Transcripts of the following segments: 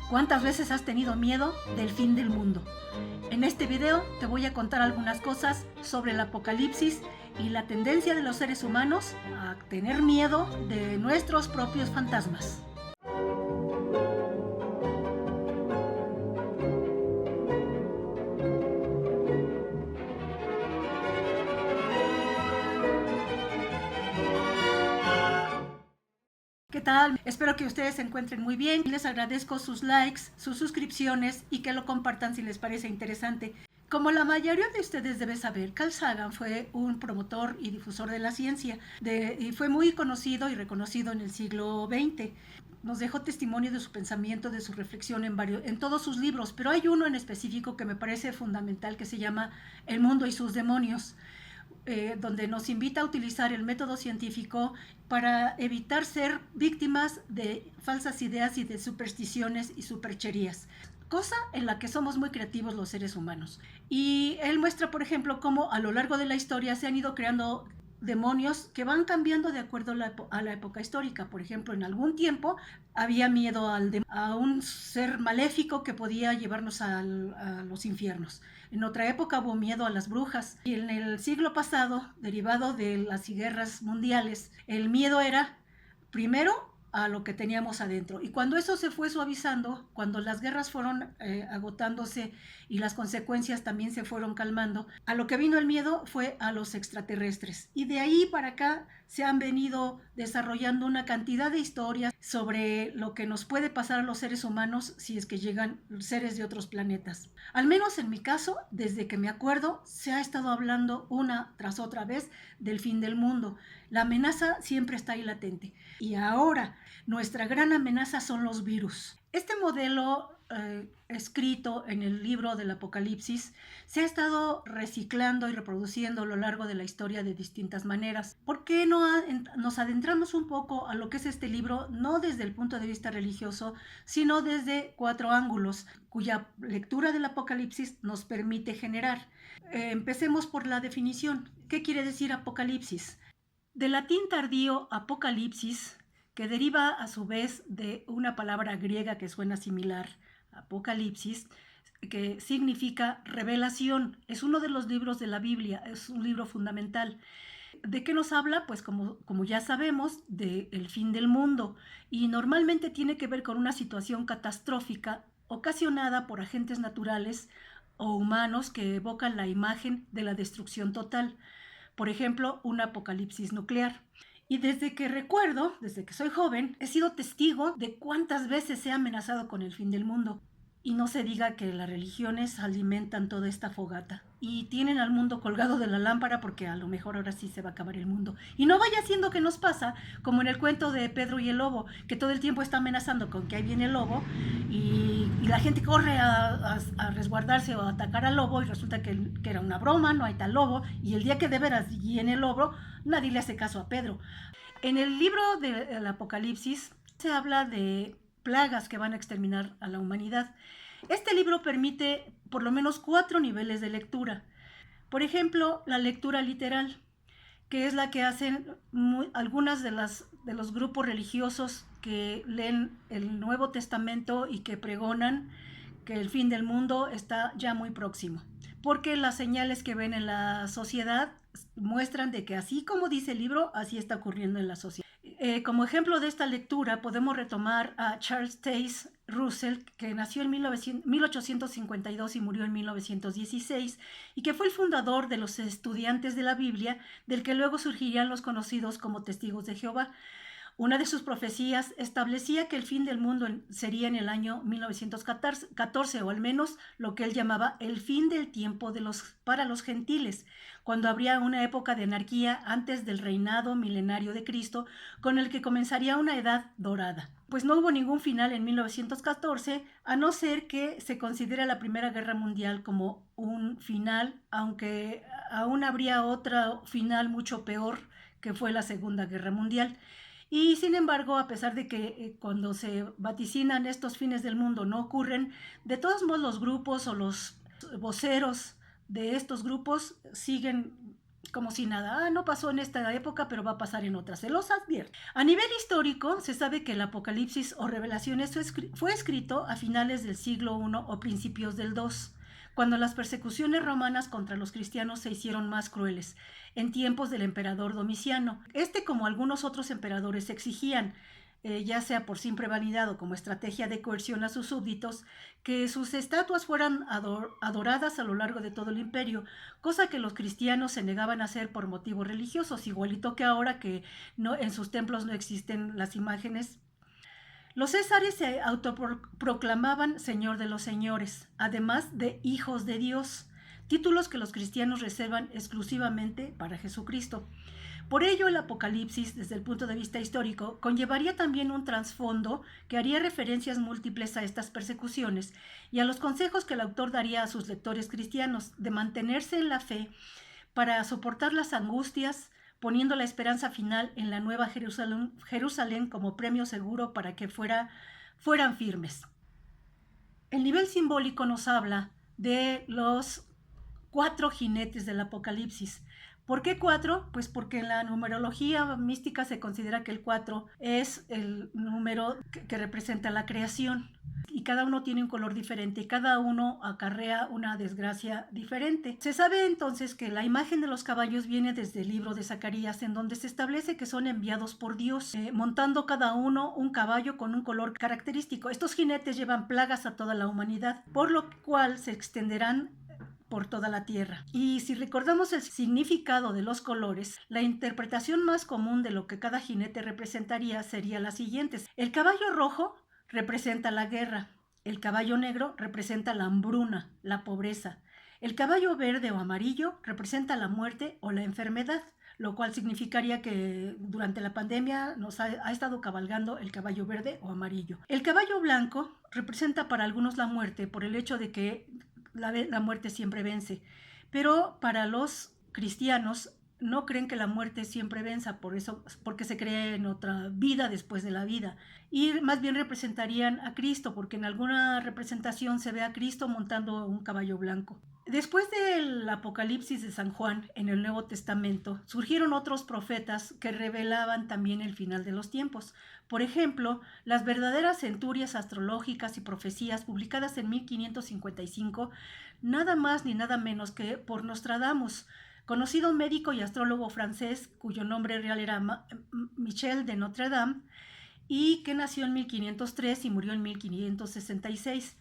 ¿Cuántas veces has tenido miedo del fin del mundo? En este video te voy a contar algunas cosas sobre el apocalipsis y la tendencia de los seres humanos a tener miedo de nuestros propios fantasmas. ¿Qué tal? Espero que ustedes se encuentren muy bien. Les agradezco sus likes, sus suscripciones y que lo compartan si les parece interesante. Como la mayoría de ustedes debe saber, Carl Sagan fue un promotor y difusor de la ciencia y fue muy conocido y reconocido en el siglo XX. Nos dejó testimonio de su pensamiento, de su reflexión en todos sus libros, pero hay uno en específico que me parece fundamental que se llama El mundo y sus demonios. Donde nos invita a utilizar el método científico para evitar ser víctimas de falsas ideas y de supersticiones y supercherías, cosa en la que somos muy creativos los seres humanos. Y él muestra, por ejemplo, cómo a lo largo de la historia se han ido creando demonios que van cambiando de acuerdo a la época histórica. Por ejemplo, en algún tiempo había miedo a un ser maléfico que podía llevarnos a los infiernos. En otra época hubo miedo a las brujas. Y en el siglo pasado, derivado de las guerras mundiales, el miedo era, primero, a lo que teníamos adentro. Y cuando eso se fue suavizando, cuando las guerras fueron agotándose y las consecuencias también se fueron calmando, a lo que vino el miedo fue a los extraterrestres. Y de ahí para acá se han venido desarrollando una cantidad de historias sobre lo que nos puede pasar a los seres humanos si es que llegan seres de otros planetas. Al menos en mi caso, desde que me acuerdo, se ha estado hablando una tras otra vez del fin del mundo. La amenaza siempre está ahí latente. Y ahora, nuestra gran amenaza son los virus. Este modelo escrito en el libro del Apocalipsis se ha estado reciclando y reproduciendo a lo largo de la historia de distintas maneras. ¿Por qué no nos adentramos un poco a lo que es este libro, no desde el punto de vista religioso, sino desde 4 ángulos, cuya lectura del Apocalipsis nos permite generar? Empecemos por la definición. ¿Qué quiere decir Apocalipsis? Del latín tardío apocalipsis, que deriva a su vez de una palabra griega que suena similar, apocalipsis, que significa revelación. Es uno de los libros de la Biblia, es un libro fundamental. ¿De qué nos habla? Pues como ya sabemos, del fin del mundo, y normalmente tiene que ver con una situación catastrófica ocasionada por agentes naturales o humanos que evocan la imagen de la destrucción total. Por ejemplo, un apocalipsis nuclear. Y desde que recuerdo, desde que soy joven, he sido testigo de cuántas veces se ha amenazado con el fin del mundo. Y no se diga que las religiones alimentan toda esta fogata y tienen al mundo colgado de la lámpara porque a lo mejor ahora sí se va a acabar el mundo. Y no vaya siendo que nos pasa, como en el cuento de Pedro y el lobo, que todo el tiempo está amenazando con que ahí viene el lobo y la gente corre a resguardarse o a atacar al lobo y resulta que era una broma, no hay tal lobo, y el día que de veras viene el lobo, nadie le hace caso a Pedro. En el libro del Apocalipsis se habla de plagas que van a exterminar a la humanidad. Este libro permite por lo menos 4 niveles de lectura. Por ejemplo, la lectura literal, que es la que hacen algunas de los grupos religiosos que leen el Nuevo Testamento y que pregonan que el fin del mundo está ya muy próximo, porque las señales que ven en la sociedad muestran de que así como dice el libro, así está ocurriendo en la sociedad. Como ejemplo de esta lectura podemos retomar a Charles Taze Russell, que nació en 1852 y murió en 1916, y que fue el fundador de los estudiantes de la Biblia, del que luego surgirían los conocidos como Testigos de Jehová. Una de sus profecías establecía que el fin del mundo sería en el año 1914, o al menos lo que él llamaba el fin del tiempo para los gentiles, cuando habría una época de anarquía antes del reinado milenario de Cristo, con el que comenzaría una edad dorada. Pues no hubo ningún final en 1914, a no ser que se considere la Primera Guerra Mundial como un final, aunque aún habría otro final mucho peor, que fue la Segunda Guerra Mundial. Y sin embargo, a pesar de que cuando se vaticinan estos fines del mundo no ocurren, de todos modos los grupos o los voceros de estos grupos siguen como si nada, no pasó en esta época, pero va a pasar en otras, se los advierte. A nivel histórico, se sabe que el Apocalipsis o Revelaciones fue escrito a finales del siglo I o principios del II, cuando las persecuciones romanas contra los cristianos se hicieron más crueles, en tiempos del emperador Domiciano. Como algunos otros emperadores, exigían, ya sea por simple vanidad o como estrategia de coerción a sus súbditos, que sus estatuas fueran adoradas a lo largo de todo el imperio, cosa que los cristianos se negaban a hacer por motivos religiosos, igualito que ahora que en sus templos no existen las imágenes. Los césares se autoproclamaban Señor de los Señores, además de hijos de Dios, títulos que los cristianos reservan exclusivamente para Jesucristo. Por ello, el Apocalipsis, desde el punto de vista histórico, conllevaría también un trasfondo que haría referencias múltiples a estas persecuciones y a los consejos que el autor daría a sus lectores cristianos de mantenerse en la fe para soportar las angustias, poniendo la esperanza final en la nueva Jerusalén como premio seguro para que fueran firmes. El nivel simbólico nos habla de los 4 jinetes del Apocalipsis. ¿Por qué 4? Pues porque en la numerología mística se considera que el 4 es el número que representa la creación, y cada uno tiene un color diferente y cada uno acarrea una desgracia diferente. Se sabe entonces que la imagen de los caballos viene desde el libro de Zacarías, en donde se establece que son enviados por Dios, montando cada uno un caballo con un color característico. Estos jinetes llevan plagas a toda la humanidad, por lo cual se extenderán por toda la tierra. Y si recordamos el significado de los colores, la interpretación más común de lo que cada jinete representaría sería la siguiente. El caballo rojo representa la guerra, el caballo negro representa la hambruna, la pobreza, el caballo verde o amarillo representa la muerte o la enfermedad, lo cual significaría que durante la pandemia nos ha estado cabalgando el caballo verde o amarillo. El caballo blanco representa para algunos la muerte por el hecho de que la muerte siempre vence, pero para los cristianos no creen que la muerte siempre venza, porque se cree en otra vida después de la vida, y más bien representarían a Cristo, porque en alguna representación se ve a Cristo montando un caballo blanco. Después del Apocalipsis de San Juan en el Nuevo Testamento, surgieron otros profetas que revelaban también el final de los tiempos. Por ejemplo, las verdaderas centurias astrológicas y profecías publicadas en 1555, nada más ni nada menos que por Nostradamus, conocido médico y astrólogo francés cuyo nombre real era Michel de Notre Dame, y que nació en 1503 y murió en 1566.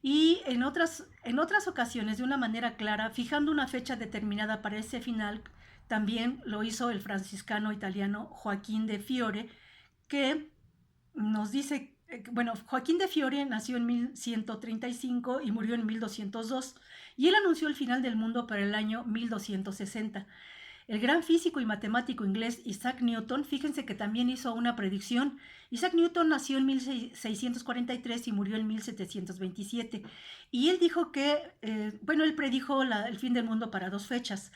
Y en otras ocasiones, de una manera clara, fijando una fecha determinada para ese final, también lo hizo el franciscano italiano Joaquín de Fiore, que nos dice, Joaquín de Fiore nació en 1135 y murió en 1202, y él anunció el final del mundo para el año 1260. El gran físico y matemático inglés Isaac Newton, fíjense que también hizo una predicción. Isaac Newton nació en 1643 y murió en 1727. Y él dijo que, él predijo el fin del mundo para 2 fechas.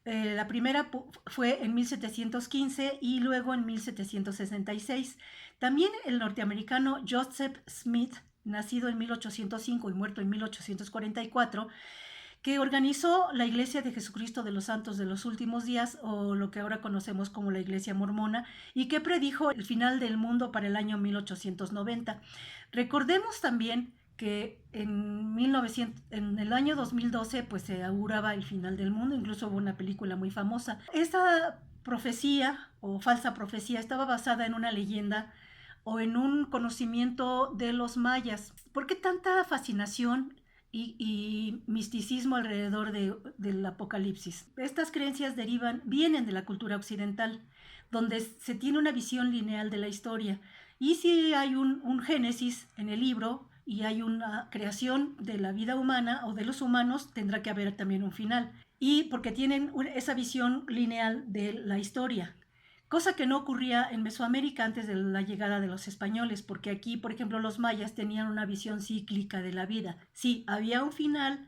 La primera fue en 1715 y luego en 1766. También el norteamericano Joseph Smith, nacido en 1805 y muerto en 1844, que organizó la Iglesia de Jesucristo de los Santos de los Últimos Días, o lo que ahora conocemos como la Iglesia Mormona, y que predijo el final del mundo para el año 1890. Recordemos también que en el año 2012 pues se auguraba el final del mundo, incluso hubo una película muy famosa. Esta profecía o falsa profecía estaba basada en una leyenda o en un conocimiento de los mayas. ¿Por qué tanta fascinación y misticismo alrededor del Apocalipsis? Estas creencias vienen de la cultura occidental, donde se tiene una visión lineal de la historia. Y si hay un génesis en el libro y hay una creación de la vida humana o de los humanos, tendrá que haber también un final. Y porque tienen esa visión lineal de la historia, cosa que no ocurría en Mesoamérica antes de la llegada de los españoles, porque aquí, por ejemplo, los mayas tenían una visión cíclica de la vida. Sí, había un final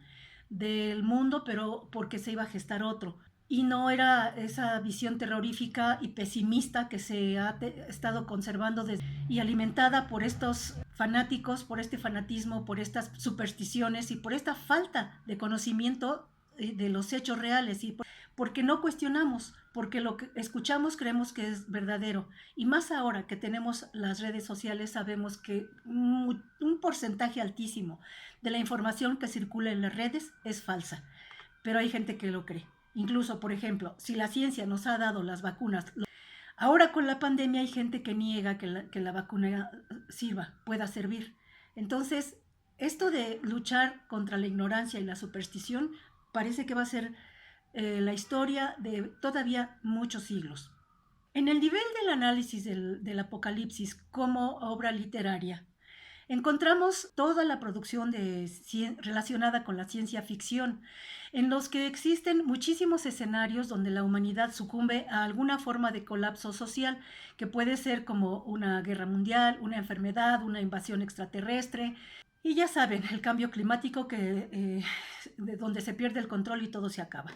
del mundo, pero porque se iba a gestar otro. Y no era esa visión terrorífica y pesimista que se ha estado conservando y alimentada por estos fanáticos, por este fanatismo, por estas supersticiones y por esta falta de conocimiento de los hechos reales y porque no cuestionamos, porque lo que escuchamos creemos que es verdadero. Y más ahora que tenemos las redes sociales, sabemos que un porcentaje altísimo de la información que circula en las redes es falsa, pero hay gente que lo cree. Incluso, por ejemplo, si la ciencia nos ha dado las vacunas, ahora con la pandemia hay gente que niega que la vacuna sirva, pueda servir. Entonces, esto de luchar contra la ignorancia y la superstición parece que va a ser la historia de todavía muchos siglos. En el nivel del análisis del Apocalipsis como obra literaria, encontramos toda la producción relacionada con la ciencia ficción, en los que existen muchísimos escenarios donde la humanidad sucumbe a alguna forma de colapso social, que puede ser como una guerra mundial, una enfermedad, una invasión extraterrestre, y ya saben, el cambio climático de donde se pierde el control y todo se acaba.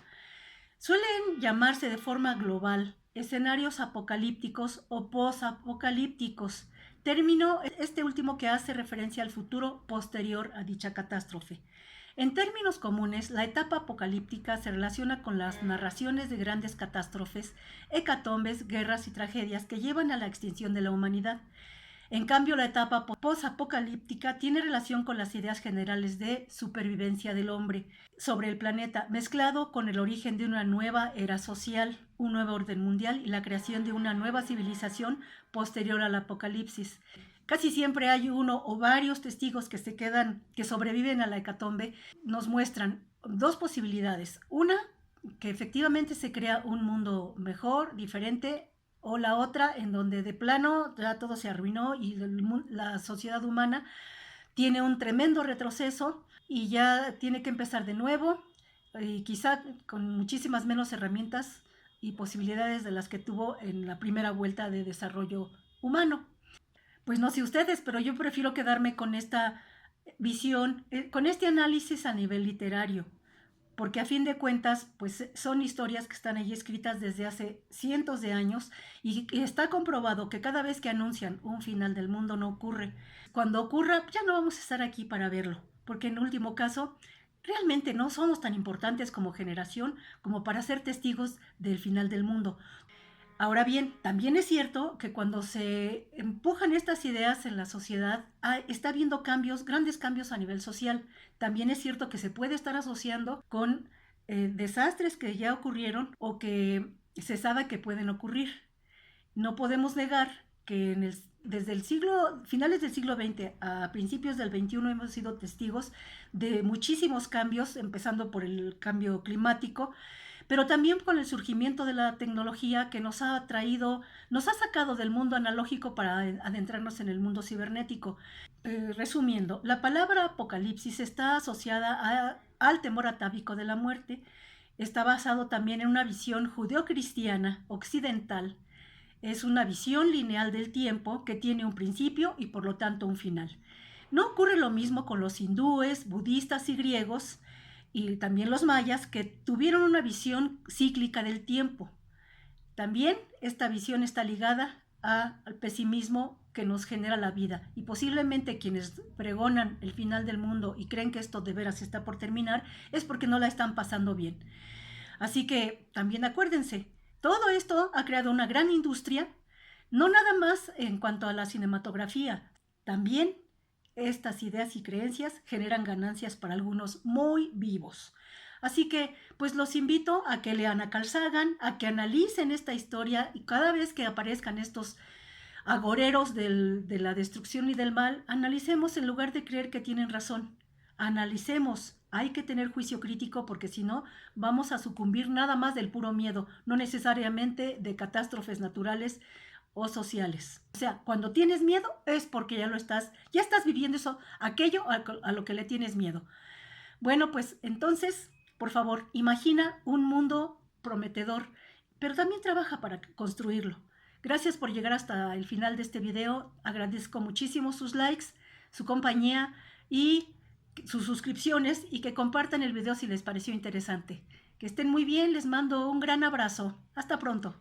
Suelen llamarse de forma global escenarios apocalípticos o posapocalípticos, término este último que hace referencia al futuro posterior a dicha catástrofe. En términos comunes, la etapa apocalíptica se relaciona con las narraciones de grandes catástrofes, hecatombes, guerras y tragedias que llevan a la extinción de la humanidad. En cambio, la etapa posapocalíptica tiene relación con las ideas generales de supervivencia del hombre sobre el planeta, mezclado con el origen de una nueva era social, un nuevo orden mundial y la creación de una nueva civilización posterior al apocalipsis. Casi siempre hay uno o varios testigos que sobreviven a la hecatombe. Nos muestran dos posibilidades. Una, que efectivamente se crea un mundo mejor, diferente, o la otra en donde de plano ya todo se arruinó y la sociedad humana tiene un tremendo retroceso y ya tiene que empezar de nuevo y quizá con muchísimas menos herramientas y posibilidades de las que tuvo en la primera vuelta de desarrollo humano. Pues no sé ustedes, pero yo prefiero quedarme con esta visión, con este análisis a nivel literario, porque a fin de cuentas, pues son historias que están ahí escritas desde hace cientos de años y está comprobado que cada vez que anuncian un final del mundo no ocurre. Cuando ocurra, ya no vamos a estar aquí para verlo, porque en último caso, realmente no somos tan importantes como generación como para ser testigos del final del mundo. Ahora bien, también es cierto que cuando se empujan estas ideas en la sociedad, está habiendo cambios, grandes cambios a nivel social. También es cierto que se puede estar asociando con desastres que ya ocurrieron o que se sabe que pueden ocurrir. No podemos negar que desde finales del siglo XX a principios del XXI hemos sido testigos de muchísimos cambios, empezando por el cambio climático, pero también con el surgimiento de la tecnología que nos ha sacado del mundo analógico para adentrarnos en el mundo cibernético. Resumiendo, la palabra apocalipsis está asociada al temor atávico de la muerte. Está basado también en una visión judeocristiana occidental. Es una visión lineal del tiempo que tiene un principio y por lo tanto un final. No ocurre lo mismo con los hindúes, budistas y griegos, y también los mayas, que tuvieron una visión cíclica del tiempo. También esta visión está ligada al pesimismo que nos genera la vida, y posiblemente quienes pregonan el final del mundo y creen que esto de veras está por terminar es porque no la están pasando bien. Así que también acuérdense, todo esto ha creado una gran industria, no nada más en cuanto a la cinematografía, también estas ideas y creencias generan ganancias para algunos muy vivos. Así que, pues los invito a que lean a Carl Sagan, a que analicen esta historia y cada vez que aparezcan estos agoreros de la destrucción y del mal, analicemos en lugar de creer que tienen razón. Analicemos, hay que tener juicio crítico porque si no, vamos a sucumbir nada más del puro miedo, no necesariamente de catástrofes naturales o sociales. O sea, cuando tienes miedo es porque ya estás viviendo aquello a lo que le tienes miedo. Bueno, pues entonces, por favor, imagina un mundo prometedor, pero también trabaja para construirlo. Gracias por llegar hasta el final de este video. Agradezco muchísimo sus likes, su compañía y sus suscripciones y que compartan el video si les pareció interesante. Que estén muy bien, les mando un gran abrazo. Hasta pronto.